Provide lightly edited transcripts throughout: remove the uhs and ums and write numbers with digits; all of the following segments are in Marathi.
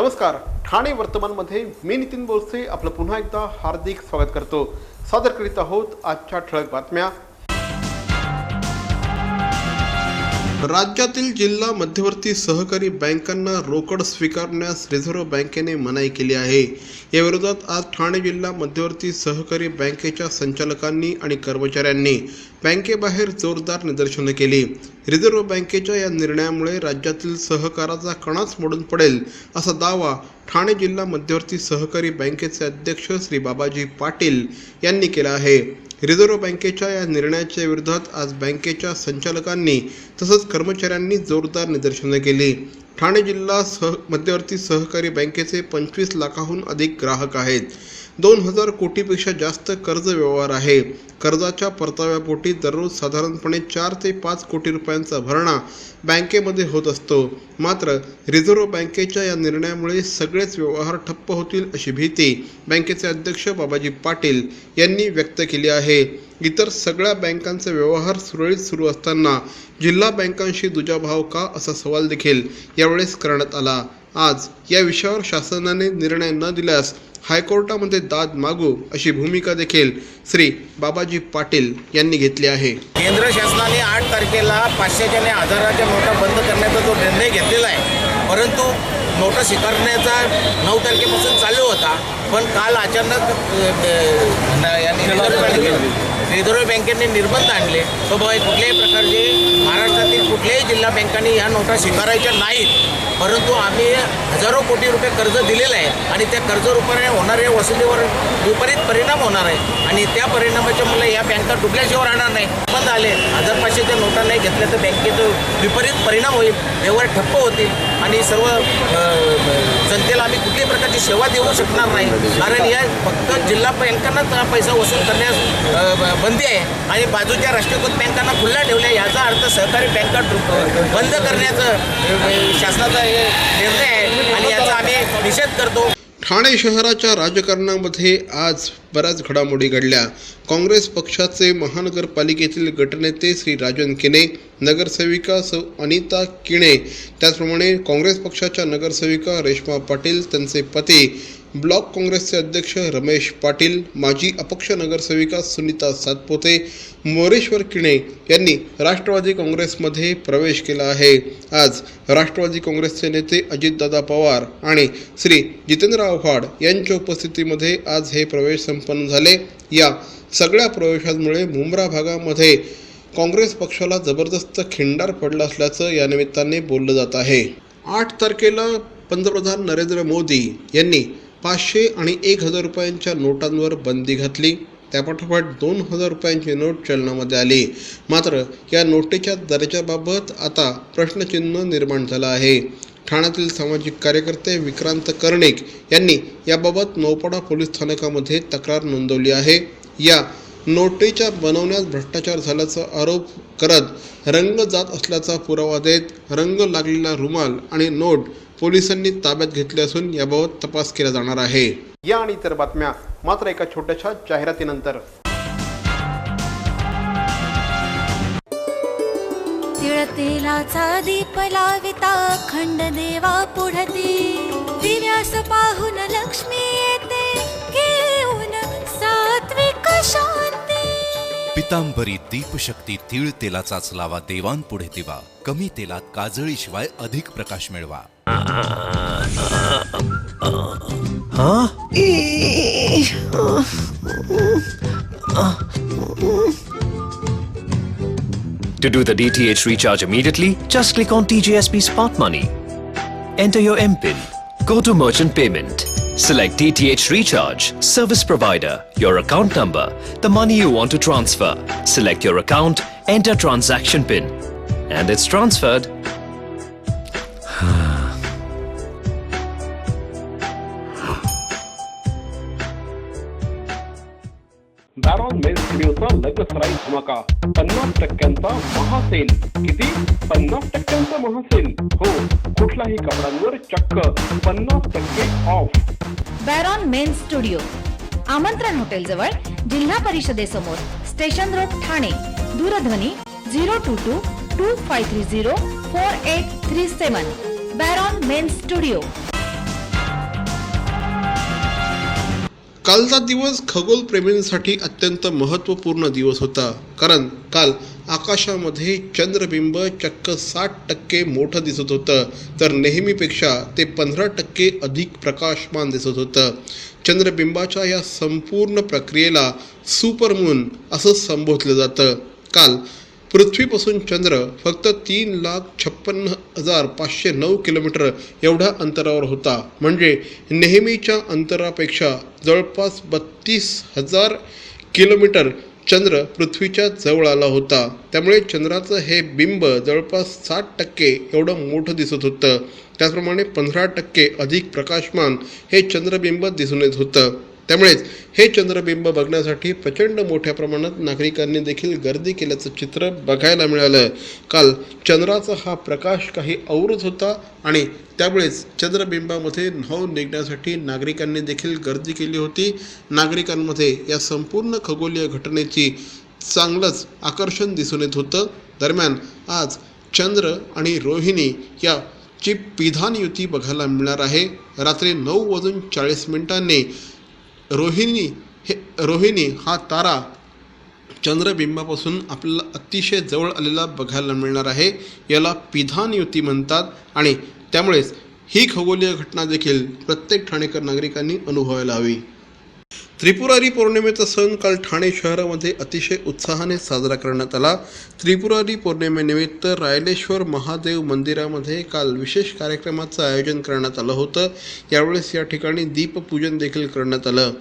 नमस्कार, ठाणे वर्तमानमध्ये मी नितीन बोरसे आपलं पुन्हा एकदा हार्दिक स्वागत करतो। सादर करीत आहोत आजच्या ठळक बातम्या। राज्यातील जिल्हा मध्यवर्ती सहकारी बँकांना रोकड स्वीकारण्यास रिझर्व्ह बँकेने मनाई केली आहे। या विरोधात आज ठाणे जिल्हा मध्यवर्ती सहकारी बँकेच्या संचालकांनी आणि कर्मचाऱ्यांनी बँकेबाहेर जोरदार निदर्शने केली। रिझर्व्ह बँकेच्या या निर्णयामुळे राज्यातील सहकाराचा कणाच मोडून पडेल असा दावा ठाणे जिल्हा मध्यवर्ती सहकारी बँकेचे अध्यक्ष श्री बाबाजी पाटील यांनी केला आहे। रिझर्व्ह बँकेच्या या निर्णयाच्या विरोधात आज बँकेच्या संचालकांनी तसंच कर्मचाऱ्यांनी जोरदार निदर्शने केली। ठाणे जिल्हा मध्यवर्ती सहकारी बँकेचे 25 लाखाहून अधिक ग्राहक आहेत। 2000 कोटीपेक्षा जास्त कर्ज व्यवहार आहे। कर्जाच्या परताव्यापोटी दररोज साधारणपणे 4 ते 5 कोटी रुपयांचा भरणा बँकेमध्ये होत असतो। मात्र रिझर्व्ह बँकेच्या या निर्णयामुळे सगळेच व्यवहार ठप्प होतील अशी भीती बँकेचे अध्यक्ष बाबाजी पाटील यांनी व्यक्त केली आहे। इतर सगळ्या बँकांचे व्यवहार सुरळीत सुरू असताना जिल्हा बँकांशी दुजाभाव का असा सवाल देखील यावेळेस करण्यात आला। आज या विषयावर शासनाने निर्णय न दिल्यास हायकोर्टामध्ये दाद मागू अशी भूमिका देखील श्री बाबाजी पाटील यांनी घेतली आहे। केंद्र शासनाने 8 तारखेला 500च्या आणि 1000च्या नोटा बंद करण्याचा जो निर्णय घेतलेला आहे, परंतु नोटा स्वीकारण्याचा 9 तारखेपासून चालू होता, पण काल अचानक रिझर्व्ह बँकेने निर्बंध आणले। तो कुठल्याही प्रकारचे महाराष्ट्रातील कुठल्याही जिल्हा बँकांनी या नोटा स्वीकारायच्या नाहीत, परंतु आम्ही हजारो कोटी रुपये कर्ज दिलेलं आहे आणि त्या कर्ज रुपयाने होणाऱ्या वसुलीवर विपरीत परिणाम होणार आहे आणि त्या परिणामाच्या मुळे या बँका डुबल्याशिवाय राहणार नाही। बंद आले 1000-500च्या नोटा नाही घेतल्या तर बँकेचं विपरीत परिणाम होईल, व्यवहार ठप्प होतील आणि सर्व जनतेला आम्ही कुठल्याही प्रकारची सेवा देऊ शकणार नाही, कारण या फक्त जिल्हा बँकांनाच पैसा वसूल करण्यास बंदी आहे आणि बाजूच्या राष्ट्रीयकृत बँकांना खुल्ला ठेवल्या। याचा अर्थ सहकारी बँका बंद करण्याचं शासनाचा निर्णय आहे आणि याचा आम्ही निषेध करतो। ठाणे शहराच्या राजकारणामध्ये आज बऱ्याच घडामोडी घडल्या। काँग्रेस पक्षाचे महानगरपालिकेतील गटनेते श्री राजन किणे, नगरसेविका सौ अनिता किणे, त्याचप्रमाणे काँग्रेस पक्षाच्या नगरसेविका रेश्मा पाटील, त्यांचे पती, ब्लॉक काँग्रेसचे अध्यक्ष रमेश पाटील, माजी अपक्ष नगरसेविका सुनीता सातपुते, मोरेश्वर किणे यांनी राष्ट्रवादी काँग्रेसमध्ये प्रवेश केला आहे। आज राष्ट्रवादी काँग्रेसचे नेते अजितदादा पवार आणि श्री जितेंद्र आव्हाड यांच्या उपस्थितीमध्ये आज हे प्रवेश संपन्न झाले। या सगळ्या प्रवेशांमुळे मुंब्रा भागामध्ये काँग्रेस पक्षाला जबरदस्त खिंडार पडला असल्याचं या निमित्ताने बोललं जात आहे। 8 तारखेला पंतप्रधान नरेंद्र मोदी यांनी 500 आणि 1000 रुपयांच्या नोटांवर बंदी घातली। त्यापाठोपाठ 2000 रुपयांची नोट चलनामध्ये आली। मात्र या नोटेच्या दर्जाबाबत आता प्रश्नचिन्ह निर्माण झालं आहे। ठाण्यातील सामाजिक कार्यकर्ते विक्रांत कर्णिक यांनी याबाबत नौपाडा पोलीस स्थानकामध्ये तक्रार नोंदवली आहे। या नोटेच्या बनवण्यात भ्रष्टाचार झाल्याचा आरोप करत रंग जात असल्याचा पुरावा देत रंग लागलेला रुमाल आणि नोट पोलिसांनी ताब्यात घेतले असून याबाबत तपास केला जाणार आहे। या आणि इतर बातम्या मात्र एका छोट्याशा जाहिरातीनंतर। तिळतेलाचा दीप लाविता खंड देवा पुढती, दिव्यास पाहून लक्ष्मी येते घेऊन सात्विक शांती। पितांबरी दीपशक्ती तीळ तेलाचाच लावा देवांपुढे दिवा, कमी तेलात काजळीशिवाय अधिक प्रकाश मिळवा। To do the DTH recharge immediately, just click on TGSP Smart Money. Enter your MPIN. Go to Merchant Payment. Select DTH Recharge, Service Provider, your account number, the money you want to transfer. Select your account, enter transaction PIN, and it's transferred. Baron men's स्टुडिओचा लग्नसराई धमाका, 50% महासेल। किती? 50% महासेल। हो, कुठल्याही कपड्यांवर चक्क 50% ऑफ। बॅरॉन मेन्स स्टुडिओ, आमंत्रण हॉटेल जवळ, जिल्हा परिषदेसमोर, स्टेशन रोड, ठाणे। दूरध्वनी 022 2530 4837। बॅरॉन मेन्स स्टुडिओ। कालचा दिवस खगोलप्रेमींसाठी अत्यंत महत्त्वपूर्ण दिवस होता, कारण काल आकाशामध्ये चंद्रबिंब चक्क 60% मोठं दिसत होतं, तर नेहमीपेक्षा ते 15% अधिक प्रकाशमान दिसत होतं. चंद्रबिंबाच्या या संपूर्ण प्रक्रियेला सुपरमून असं संबोधलं जातं. काल पृथ्वीपासून चंद्र फक्त 3,56,509 किलोमीटर एवढ्या अंतरावर होता, म्हणजे नेहमीच्या अंतरापेक्षा जवळपास 32,000 किलोमीटर चंद्र पृथ्वीच्या जवळ आला होता. त्यामुळे चंद्राचं हे बिंब जवळपास 60% एवढं मोठं दिसत होतं. त्याचप्रमाणे 15% अधिक प्रकाशमान हे चंद्रबिंब दिसून येत होतं. त्यामुळेच हे चंद्रबिंब बघण्यासाठी प्रचंड मोठ्या प्रमाणात नागरिकांनी देखील गर्दी केल्याचं चित्र बघायला मिळालं. काल चंद्राचा हा प्रकाश काही औरच होता आणि त्यामुळेच चंद्रबिंबामध्ये न्हाऊन निघण्यासाठी नागरिकांनी देखील गर्दी केली होती. नागरिकांमध्ये या संपूर्ण खगोलीय घटनेची चांगलंच आकर्षण दिसून येत होतं. दरम्यान आज चंद्र आणि रोहिणी याची पिधान युती बघायला मिळणार आहे. रात्री 9:40 रोहिणी हा तारा चंद्रबिंबापासून आपल्याला अतिशय जवळ आलेला बघायला मिळणार आहे. याला पिधान युती म्हणतात आणि त्यामुळेच ही खगोलीय घटना देखील प्रत्येक ठाणेकर नागरिकांनी अनुभवायला हवी. त्रिपुरारी पौर्णिमेचा सण काल ठाणे शहरामध्ये अतिशय उत्साहाने साजरा करण्यात आला. त्रिपुरारी पौर्णिमेनिमित्त रायलेश्वर महादेव मंदिरामध्ये काल विशेष कार्यक्रमाचं आयोजन करण्यात आलं होतं. यावेळेस या ठिकाणी दीपपूजन देखील करण्यात आलं.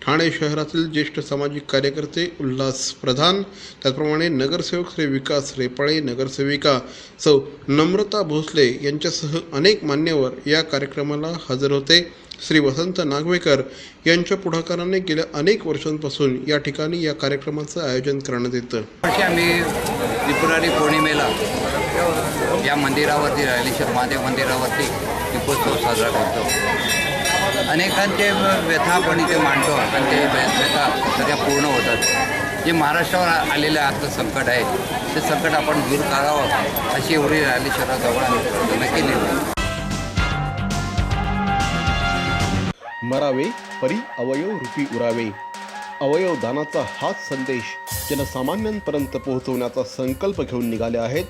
ठाणे शहरातील ज्येष्ठ सामाजिक कार्यकर्ते उल्हास प्रधान, त्याचप्रमाणे नगरसेवक श्री विकास रेपाळे, नगरसेविका सौ नम्रता भोसले यांच्यासह अनेक मान्यवर या कार्यक्रमाला हजर होते. श्री वसंत नागवेकर यांच्या पुढाकाराने गेल्या अनेक वर्षांपासून या ठिकाणी या कार्यक्रमाचं आयोजन करण्यात येतं. आम्ही त्रिपुरारी पौर्णिमेला या मंदिरावरती रायलेश्वर महादेव मंदिरावरती दीपोत्सव साजरा करतो. अनेकांचे व्यथा आपण इथे मांडतो आणि ते व्यथा सगळ्या पूर्ण होतात. जे महाराष्ट्रावर आलेलं आजचं संकट आहे ते संकट आपण दूर करावं अशी एवढी रायलेश्वराजवळ आम्ही प्रार्थना केलेली आहे. मरावे परी अवयव रूपी उरावे. अवयव दानाचा हाच संदेश जनसामान्यांपर्यंत पोहोचवण्याचा संकल्प घेऊन निघाले आहेत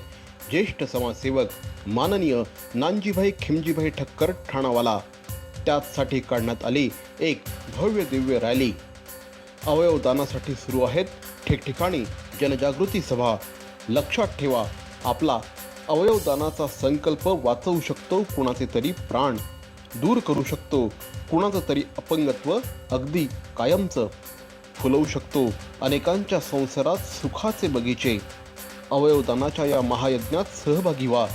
ज्येष्ठ समाजसेवक माननीय नानजीभाई खिमजीभाई ठक्कर ठाणावाला. त्याचसाठी काढण्यात आली एक भव्य दिव्य रॅली. अवयव दानासाठी सुरू आहेत ठिकठिकाणी जनजागृती सभा. लक्षात ठेवा, आपला अवयव दानाचा संकल्प वाचवू शकतो कुणाचे तरी प्राण, दूर करू शकतो कुणाचं तरी अपंगत्व अगदी कायमचं, फुलवू शकतो अनेकांच्या संसारात सुखाचे बगीचे. अवयवदानाच्या या महायज्ञात सहभागी व्हा.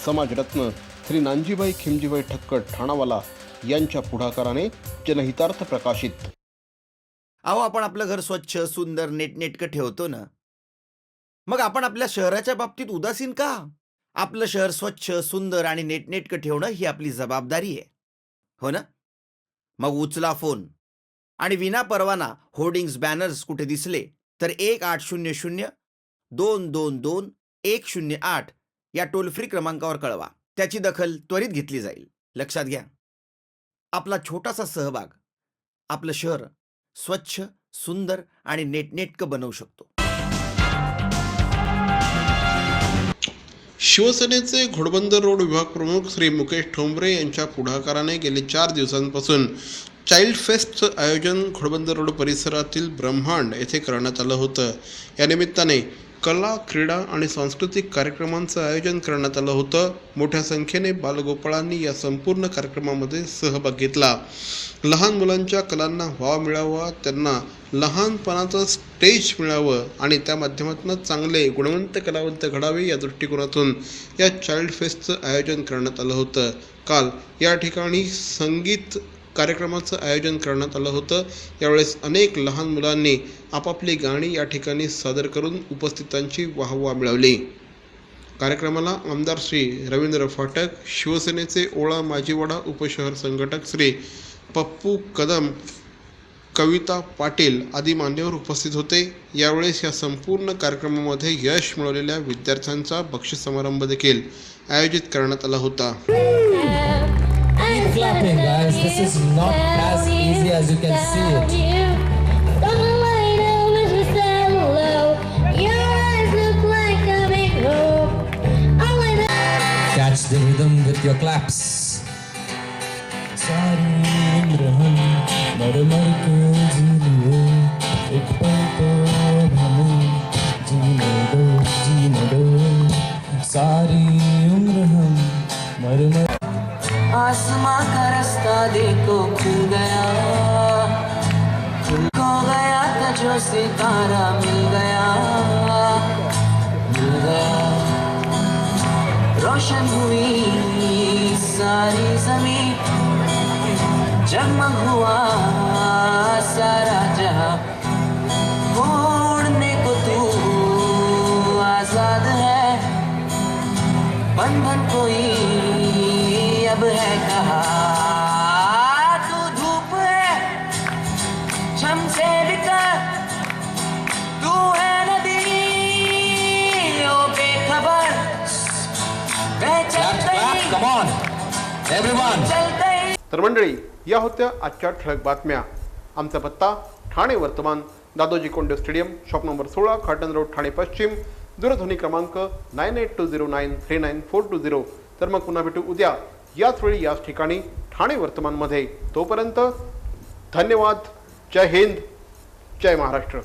समाजरत्न श्री नानजीभाई खिमजीभाई ठक्कर ठाणावाला यांच्या पुढाकाराने जनहितार्थ प्रकाशित. अहो, आपण आपलं घर स्वच्छ सुंदर नेटनेटकं ठेवतो ना, मग आपण आपल्या शहराच्या बाबतीत उदासीन का? आपलं शहर स्वच्छ सुंदर आणि नेटनेटकं ठेवणं ही आपली जबाबदारी आहे, हो ना? मग उचला फोन आणि विना परवाना होर्डिंग्स बॅनर्स कुठे दिसले तर 1800-222-108 या टोल फ्री क्रमांकावर कळवा. त्याची दखल त्वरित घेतली जाईल. लक्षात घ्या, आपला छोटासा सहभाग आपलं शहर स्वच्छ सुंदर आणि नेटनेटकं बनवू शकतो. शिवसेनेचे घोडबंदर रोड विभाग प्रमुख श्री मुकेश ठोंबरे यांच्या पुढाकाराने गेले 4 दिवसांपासून चाइल्ड फेस्टचं आयोजन घोडबंदर रोड परिसरातील ब्रह्मांड येथे करण्यात आलं होतं. या निमित्ताने कला, क्रीडा आणि सांस्कृतिक कार्यक्रमांचं आयोजन करण्यात आलं होतं. मोठ्या संख्येने बालगोपाळांनी या संपूर्ण कार्यक्रमामध्ये सहभाग घेतला. लहान मुलांच्या कलांना वाव मिळावा, त्यांना लहानपणाचं स्टेज मिळावं आणि त्या माध्यमातून चांगले गुणवंत कलावंत घडावे या दृष्टिकोनातून या चाइल्ड फेस्टचं आयोजन करण्यात आलं होतं. काल या ठिकाणी संगीत कार्यक्रमाचं आयोजन करण्यात आलं होतं. यावेळेस अनेक लहान मुलांनी आपापली गाणी या ठिकाणी सादर करून उपस्थितांची वाहवा मिळवली. कार्यक्रमाला आमदार श्री रवींद्र फाटक, शिवसेनेचे ओळा माजीवाडा उपशहर संघटक श्री पप्पू कदम, कविता पाटील आदी मान्यवर उपस्थित होते. यावेळेस या संपूर्ण कार्यक्रमामध्ये यश मिळवलेल्या विद्यार्थ्यांचा बक्षीस समारंभ देखील आयोजित करण्यात आला होता. Clapping, guys. This is not as easy as as you can see it. Catch the rhythm with your claps. सारी उम्र हम मर मर के जी लिए, एक पल तो हमें जीने दो, सारी उम्र हम मर मर। आसमां का रास्ता देखो खुल गया, खो गया था जो सितारा मिल गया, रोशन हुई सारी ज़मीं, जगमग हुआ सारा जहां, उड़ने को तू आजाद है, बंधन कोई अब है कहा, तू धूप है छम से बिकर, तू है नदी ओ बेखबर, Come on, everyone. तर मंडळी, या होत्या आजच्या ठळक बातम्या. आमचा पत्ता ठाणे वर्तमान, Dadoji Konde stadium, shop number 16, Khatan road, Thane पश्चिम, दूरध्वनी क्रमांक 9820939420. तर मग पुन्हा भेटू उद्या याच वेळी याच ठिकाणी ठाणे वर्तमानमध्ये. तोपर्यंत धन्यवाद. जय हिंद, जय महाराष्ट्र.